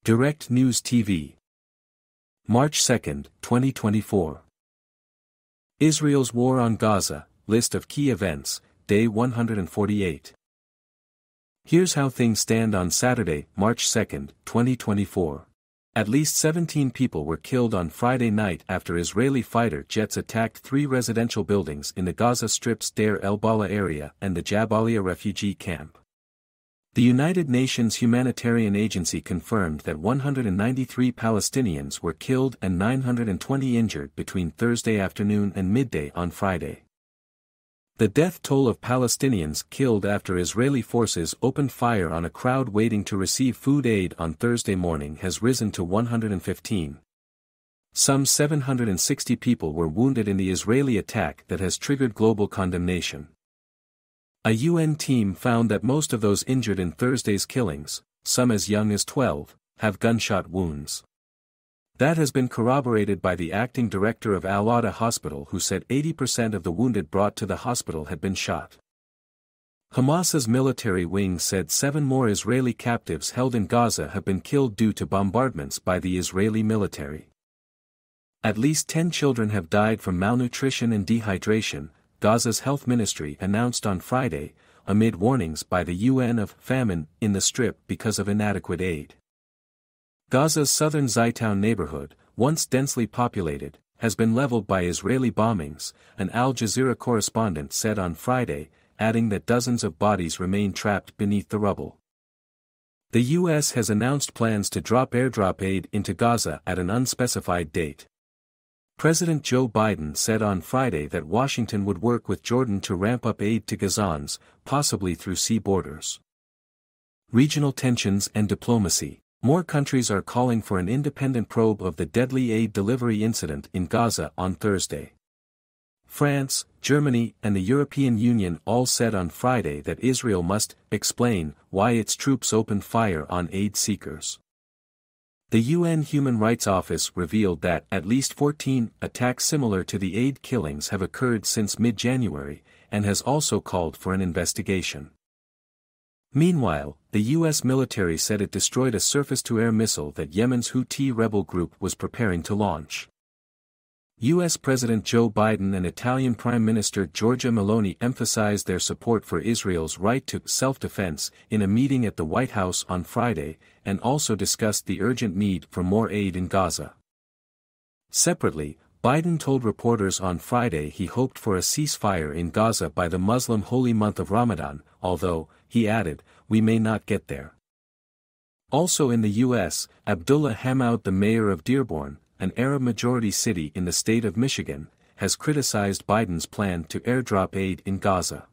Direct News TV. March 2, 2024. Israel's War on Gaza, List of Key Events, Day 148. Here's how things stand on Saturday, March 2, 2024. At least 17 people were killed on Friday night after Israeli fighter jets attacked 3 residential buildings in the Gaza Strip's Deir el-Balah area and the Jabalia refugee camp. The United Nations Humanitarian Agency confirmed that 193 Palestinians were killed and 920 injured between Thursday afternoon and midday on Friday. The death toll of Palestinians killed after Israeli forces opened fire on a crowd waiting to receive food aid on Thursday morning has risen to 115. Some 760 people were wounded in the Israeli attack that has triggered global condemnation. A UN team found that most of those injured in Thursday's killings, some as young as 12, have gunshot wounds. That has been corroborated by the acting director of Al-Ata Hospital, who said 80% of the wounded brought to the hospital had been shot. Hamas's military wing said 7 more Israeli captives held in Gaza have been killed due to bombardments by the Israeli military. At least 10 children have died from malnutrition and dehydration, Gaza's health ministry announced on Friday, amid warnings by the UN of famine in the Strip because of inadequate aid. Gaza's southern Zaytown neighborhood, once densely populated, has been leveled by Israeli bombings, an Al Jazeera correspondent said on Friday, adding that dozens of bodies remain trapped beneath the rubble. The U.S. has announced plans to drop airdrop aid into Gaza at an unspecified date. President Joe Biden said on Friday that Washington would work with Jordan to ramp up aid to Gazans, possibly through sea borders. Regional tensions and diplomacy. More countries are calling for an independent probe of the deadly aid delivery incident in Gaza on Thursday. France, Germany, and the European Union all said on Friday that Israel must explain why its troops opened fire on aid seekers. The UN Human Rights Office revealed that at least 14 attacks similar to the aid killings have occurred since mid-January, and has also called for an investigation. Meanwhile, the U.S. military said it destroyed a surface-to-air missile that Yemen's Houthi rebel group was preparing to launch. U.S. President Joe Biden and Italian Prime Minister Giorgia Meloni emphasized their support for Israel's right to self-defense in a meeting at the White House on Friday, and also discussed the urgent need for more aid in Gaza. Separately, Biden told reporters on Friday he hoped for a ceasefire in Gaza by the Muslim holy month of Ramadan, although, he added, we may not get there. Also in the U.S., Abdullah Hammoud, the mayor of Dearborn, an Arab-majority city in the state of Michigan, has criticized Biden's plan to airdrop aid in Gaza.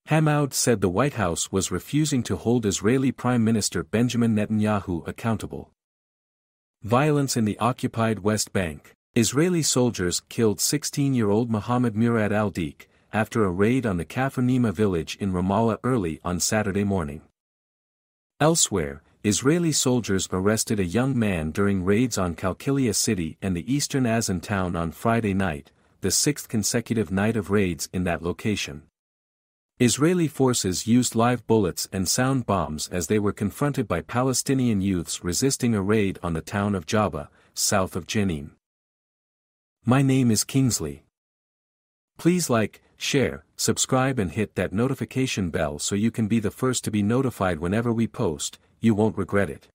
Hammoud said the White House was refusing to hold Israeli Prime Minister Benjamin Netanyahu accountable. Violence in the occupied West Bank. Israeli soldiers killed 16-year-old Mohammed Murad al-Dik, after a raid on the Kafr Nima village in Ramallah early on Saturday morning. Elsewhere, Israeli soldiers arrested a young man during raids on Qalqilia city and the eastern Azan town on Friday night, the 6th consecutive night of raids in that location. Israeli forces used live bullets and sound bombs as they were confronted by Palestinian youths resisting a raid on the town of Jabba, south of Jenin. My name is Kingsley. Please like, share, subscribe and hit that notification bell so you can be the first to be notified whenever we post. You won't regret it.